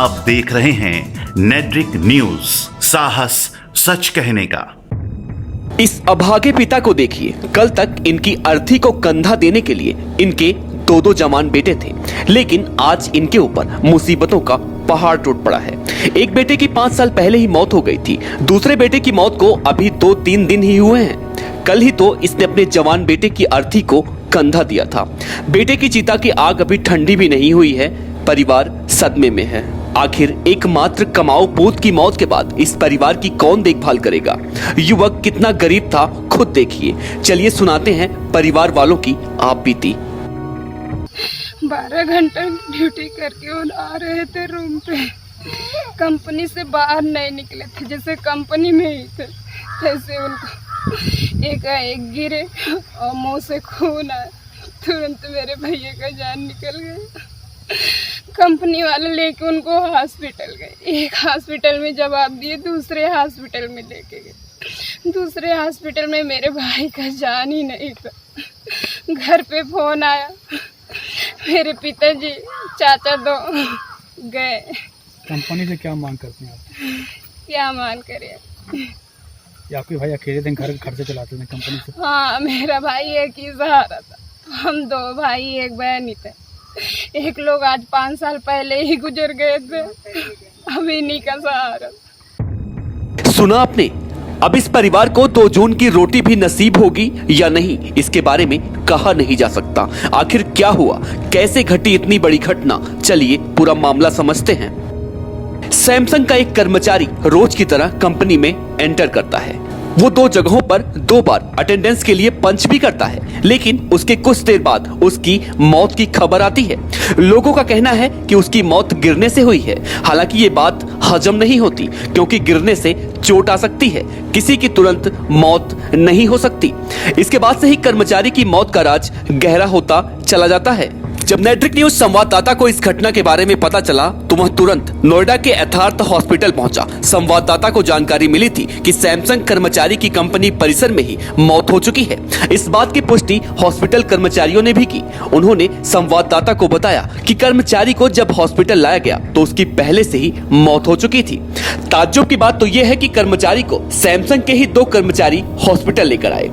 आप देख रहे हैं नेट्रिक न्यूज, साहस सच कहने का। इस अभागे पिता को देखिए। कल तक इनकी अर्थी को कंधा देने के लिए इनके दो जवान बेटे थे, लेकिन आज इनके ऊपर मुसीबतों का पहाड़ टूट पड़ा है। एक बेटे की 5 साल पहले ही मौत हो गई थी। दूसरे बेटे की मौत को अभी 2-3 दिन ही हुए हैं। कल ही तो इसने अपने जवान बेटे की अर्थी को कंधा दिया था। बेटे की चिता की आग अभी ठंडी भी नहीं हुई है। परिवार सदमे में है। आखिर एकमात्र कमाऊ पूत की मौत के बाद इस परिवार की कौन देखभाल करेगा? युवक कितना गरीब था खुद देखिए। चलिए सुनाते हैं परिवार वालों की आप बीती। 12 घंटा ड्यूटी करके वो आ रहे थे रूम पे। कंपनी से बाहर नहीं निकले थे, जैसे कंपनी में ही थे जैसे उनको एक गिरे और मुंह से खून आया। तुरंत मेरे भैया का जान निकल गया। कंपनी वाले लेके उनको हॉस्पिटल गए। एक हॉस्पिटल में जवाब दिए, दूसरे हॉस्पिटल में लेके गए। दूसरे हॉस्पिटल में मेरे भाई का जान ही नहीं था। घर पे फोन आया, मेरे पिताजी चाचा दो गए। कंपनी से क्या मांग करते हैं आप? क्या मांग करे? या आपके भाई अकेले थे, घर खर्चे चलाते थे कंपनी से? हाँ, मेरा भाई एक ही सहारा था। हम 2 भाई एक बहन ही थे। एक लोग आज 5 साल पहले ही गुजर गए थे, अभी इन्हीं का सहारा। सुना आपने? अब इस परिवार को 2 जून की रोटी भी नसीब होगी या नहीं, इसके बारे में कहा नहीं जा सकता। आखिर क्या हुआ, कैसे घटी इतनी बड़ी घटना? चलिए पूरा मामला समझते हैं। सैमसंग का एक कर्मचारी रोज की तरह कंपनी में एंटर करता है। वो 2 जगहों पर 2 बार अटेंडेंस के लिए पंच भी करता है, लेकिन उसके कुछ देर बाद उसकी मौत की खबर आती है। लोगों का कहना है कि उसकी मौत गिरने से हुई है। हालांकि ये बात हजम नहीं होती, क्योंकि गिरने से चोट आ सकती है, किसी की तुरंत मौत नहीं हो सकती। इसके बाद से ही कर्मचारी की मौत का राज गहरा होता चला जाता है। जब नेट्रिक न्यूज संवाददाता को इस घटना के बारे में पता चला तो वह तुरंत नोएडा के यथार्थ हॉस्पिटल पहुंचा। संवाददाता को जानकारी मिली थी कि सैमसंग कर्मचारी की कंपनी परिसर में ही मौत हो चुकी है। इस बात की पुष्टि हॉस्पिटल कर्मचारियों ने भी की। उन्होंने संवाददाता को बताया कि कर्मचारी को जब हॉस्पिटल लाया गया तो उसकी पहले से ही मौत हो चुकी थी। ताज्जुब की बात तो यह है कि कर्मचारी को सैमसंग के ही 2 कर्मचारी हॉस्पिटल लेकर आए,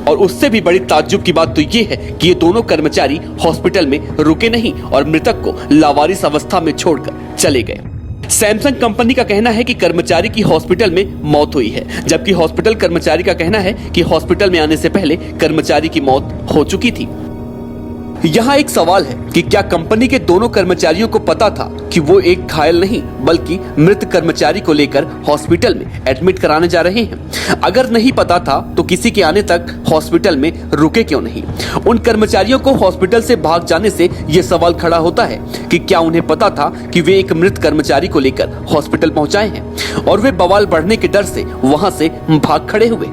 और उससे भी बड़ी ताज्जुब की बात तो ये है कि ये दोनों कर्मचारी हॉस्पिटल में रुके नहीं और मृतक को लावारिस अवस्था में छोड़कर चले गए। सैमसंग कंपनी का कहना है कि कर्मचारी की हॉस्पिटल में मौत हुई है, जबकि हॉस्पिटल कर्मचारी का कहना है कि हॉस्पिटल में आने से पहले कर्मचारी की मौत हो चुकी थी। यहाँ एक सवाल है कि क्या कंपनी के दोनों कर्मचारियों को पता था कि वो एक घायल नहीं बल्कि मृत कर्मचारी को लेकर हॉस्पिटल में एडमिट कराने जा रहे हैं? अगर नहीं पता था तो किसी के आने तक हॉस्पिटल में रुके क्यों नहीं? उन कर्मचारियों को हॉस्पिटल से भाग जाने से ये सवाल खड़ा होता है कि क्या उन्हें पता था कि वे एक मृत कर्मचारी को लेकर हॉस्पिटल पहुंचाए हैं और वे बवाल बढ़ने के डर से वहां से भाग खड़े हुए?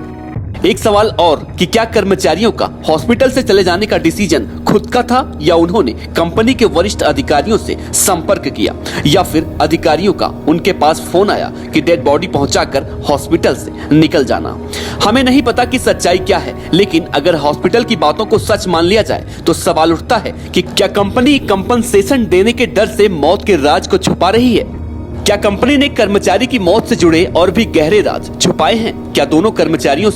एक सवाल और कि क्या कर्मचारियों का हॉस्पिटल से चले जाने का डिसीजन खुद का था या उन्होंने कंपनी के वरिष्ठ अधिकारियों से संपर्क किया, या फिर अधिकारियों का उनके पास फोन आया कि डेड बॉडी पहुंचाकर हॉस्पिटल से निकल जाना? हमें नहीं पता कि सच्चाई क्या है, लेकिन अगर हॉस्पिटल की बातों को सच मान लिया जाए तो सवाल उठता है कि क्या कंपनी कंपनसेशन देने के डर से मौत के राज को छुपा रही है? क्या कंपनी ने कर्मचारी की मौत से जुड़े और भी गहरे राज छुपाए हैं? क्या दोनों कर्मचारियों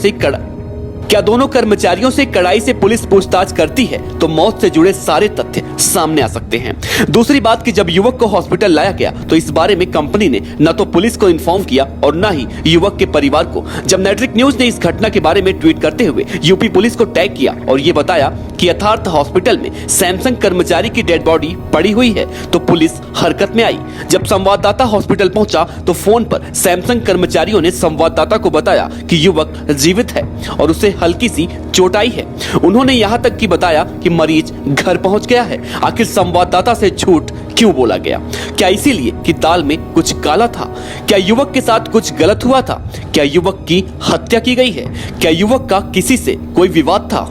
से कड़ाई से पुलिस पूछताछ करती है तो मौत से जुड़े सारे तथ्य सामने आ सकते हैं। दूसरी बात कि जब युवक को हॉस्पिटल लाया गया तो इस बारे में कंपनी ने न तो पुलिस को इन्फॉर्म किया और न ही युवक के परिवार को। जब नेट्रिक न्यूज ने इस घटना के बारे में ट्वीट करते हुए यूपी पुलिस को टैग किया और ये बताया कि यथार्थ हॉस्पिटल में सैमसंग कर्मचारी की डेड बॉडी पड़ी हुई है तो पुलिस हरकत में आई। जब संवाददाता हॉस्पिटल पहुंचा तो फोन पर सैमसंग कर्मचारियों ने संवाददाता को बताया कि युवक जीवित है और उसे हल्की सी चोट आई है। उन्होंने यहां तक कि बताया कि मरीज घर पहुंच गया है। आखिर संवाददाता से झूठ क्यों बोला गया? क्या इसीलिए कि दाल में कुछ काला था? क्या युवक के साथ कुछ गलत हुआ था? क्या युवक की हत्या की गई है? क्या युवक का किसी से कोई विवाद था?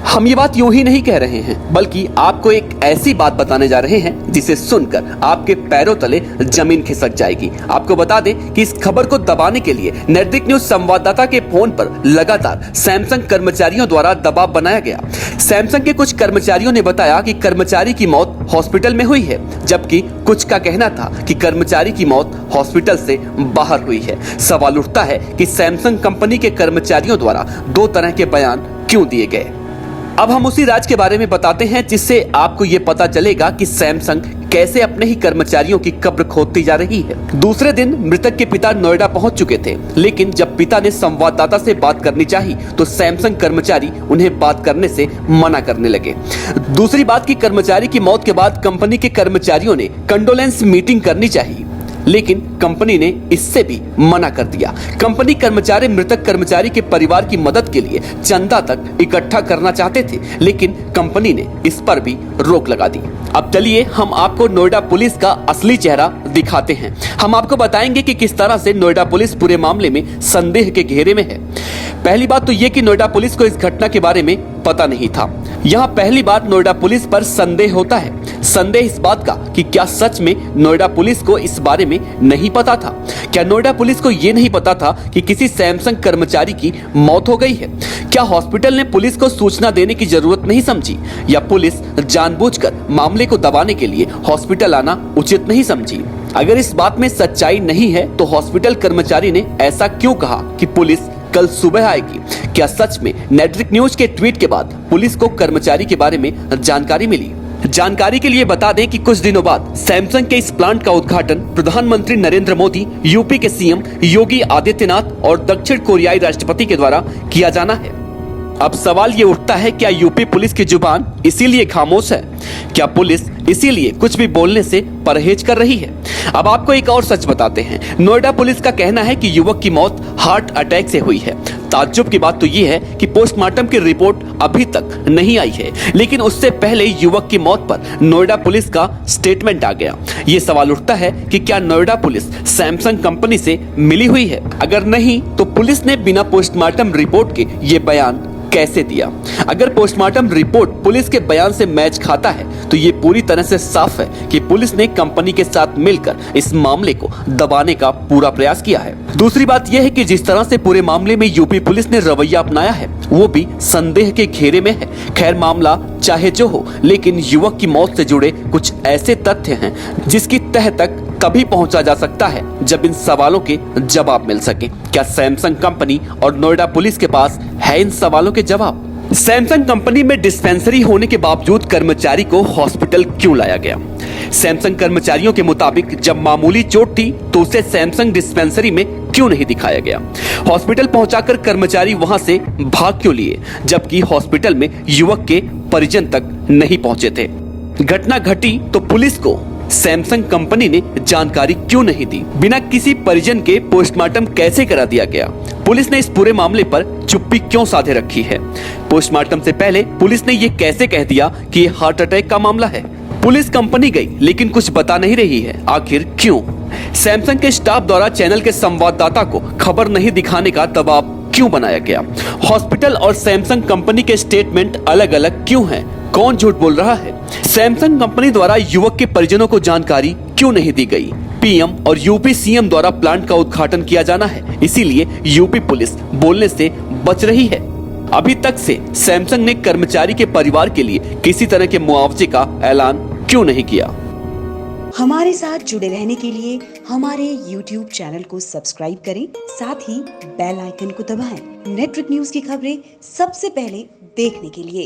हम ये बात यूं ही नहीं कह रहे हैं, बल्कि आपको एक ऐसी बात बताने जा रहे हैं जिसे सुनकर आपके पैरों तले जमीन खिसक जाएगी। आपको बता दें कि इस खबर को दबाने के लिए नेटवर्क न्यूज संवाददाता के फोन पर लगातार सैमसंग कर्मचारियों द्वारा दबाव बनाया गया। सैमसंग के कुछ कर्मचारियों ने बताया कि कर्मचारी की मौत हॉस्पिटल में हुई है, जबकि कुछ का कहना था कि कर्मचारी की मौत हॉस्पिटल से बाहर हुई है। सवाल उठता है कि सैमसंग कंपनी के कर्मचारियों द्वारा दो तरह के बयान क्यों दिए गए। अब हम उसी राज के बारे में बताते हैं जिससे आपको ये पता चलेगा कि सैमसंग कैसे अपने ही कर्मचारियों की कब्र खोदती जा रही है। दूसरे दिन मृतक के पिता नोएडा पहुंच चुके थे, लेकिन जब पिता ने संवाददाता से बात करनी चाही तो सैमसंग कर्मचारी उन्हें बात करने से मना करने लगे। दूसरी बात कि कर्मचारी की मौत के बाद कंपनी के कर्मचारियों ने कंडोलेंस मीटिंग करनी चाहिए, लेकिन कंपनी ने इससे भी मना कर दिया। कंपनी कर्मचारी मृतक कर्मचारी के परिवार की मदद के लिए चंदा तक इकट्ठा करना चाहते थे, लेकिन कंपनी ने इस पर भी रोक लगा दी। अब चलिए हम आपको नोएडा पुलिस का असली चेहरा दिखाते हैं। हम आपको बताएंगे कि किस तरह से नोएडा पुलिस पूरे मामले में संदेह के घेरे में है। पहली बात तो ये कि नोएडा पुलिस को इस घटना के बारे में पता नहीं था। यहाँ पहली बात नोएडा पुलिस पर संदेह होता है। संदेह इस बात का कि क्या सच में नोएडा पुलिस को इस बारे में नहीं पता था? क्या नोएडा पुलिस को ये नहीं पता था कि किसी सैमसंग कर्मचारी की मौत हो गई है? क्या हॉस्पिटल ने पुलिस को सूचना देने की जरूरत नहीं समझी, या पुलिस जानबूझकर मामले को दबाने के लिए हॉस्पिटल आना उचित नहीं समझी? अगर इस बात में सच्चाई नहीं है तो हॉस्पिटल कर्मचारी ने ऐसा क्यों कहा कि पुलिस कल सुबह आएगी? क्या सच में नेटवर्क न्यूज के ट्वीट के बाद पुलिस को कर्मचारी के बारे में जानकारी मिली? जानकारी के लिए बता दें कि कुछ दिनों बाद सैमसंग के इस प्लांट का उद्घाटन प्रधानमंत्री नरेंद्र मोदी, यूपी के सीएम योगी आदित्यनाथ और दक्षिण कोरियाई राष्ट्रपति के द्वारा किया जाना है। अब सवाल ये उठता है, क्या यूपी पुलिस की जुबान इसीलिए खामोश है? क्या पुलिस इसीलिए कुछ भी बोलने से परहेज कर रही है? अब आपको एक और सच बताते हैं। नोएडा पुलिस का कहना है कि युवक की मौत हार्ट अटैक से हुई है। ताज्जुब की बात तो ये है कि पोस्टमार्टम की रिपोर्ट अभी तक नहीं आई है, लेकिन उससे पहले युवक की मौत पर नोएडा पुलिस का स्टेटमेंट आ गया। ये सवाल उठता है कि क्या नोएडा पुलिस सैमसंग कंपनी से मिली हुई है? अगर नहीं तो पुलिस ने बिना पोस्टमार्टम रिपोर्ट के ये बयान कैसे दिया? अगर पोस्टमार्टम रिपोर्ट पुलिस के बयान से मैच खाता है तो ये पूरी तरह से साफ है कि पुलिस ने कंपनी के साथ मिलकर इस मामले को दबाने का पूरा प्रयास किया है। दूसरी बात यह है कि जिस तरह से पूरे मामले में यूपी पुलिस ने रवैया अपनाया है वो भी संदेह के घेरे में है। खैर, मामला चाहे जो हो, लेकिन युवक की मौत से जुड़े कुछ ऐसे तथ्य हैं जिसकी तह तक तभी पहुंचा जा सकता है जब इन सवालों के जवाब मिल सके। क्या सैमसंग कंपनी और नोएडा पुलिस के पास है इन सवालों के जवाब? सैमसंग कंपनी में डिस्पेंसरी होने के बावजूद कर्मचारी को हॉस्पिटल क्यों लाया गया? सैमसंग कर्मचारियों के मुताबिक जब मामूली चोट थी तो उसे सैमसंग डिस्पेंसरी में क्यों नहीं दिखाया गया? हॉस्पिटल पहुंचाकर कर्मचारी वहां से भाग क्यों लिए, जबकि हॉस्पिटल में युवक के परिजन तक नहीं पहुंचे थे? घटना घटी तो पुलिस को सैमसंग कंपनी ने जानकारी क्यों नहीं दी? बिना किसी परिजन के पोस्टमार्टम कैसे करा दिया गया? पुलिस ने इस पूरे मामले पर चुप्पी क्यों साधे रखी है? पोस्टमार्टम से पहले पुलिस ने ये कैसे कह दिया कि ये हार्ट अटैक का मामला है? पुलिस कंपनी गई लेकिन कुछ बता नहीं रही है, आखिर क्यों? सैमसंग के स्टाफ द्वारा चैनल के संवाददाता को खबर नहीं दिखाने का दबाव क्यों बनाया गया? हॉस्पिटल और सैमसंग कंपनी के स्टेटमेंट अलग अलग क्यों हैं? कौन झूठ बोल रहा है? सैमसंग कंपनी द्वारा युवक के परिजनों को जानकारी क्यों नहीं दी गई? पीएम और यूपी सीएम द्वारा प्लांट का उद्घाटन किया जाना है, इसीलिए यूपी पुलिस बोलने से बच रही है। अभी तक से सैमसंग ने कर्मचारी के परिवार के लिए किसी तरह के मुआवजे का ऐलान क्यों नहीं किया? हमारे साथ जुड़े रहने के लिए हमारे YouTube चैनल को सब्सक्राइब करें, साथ ही बेल आइकन को दबाएं। नेटवर्क न्यूज की खबरें सबसे पहले देखने के लिए।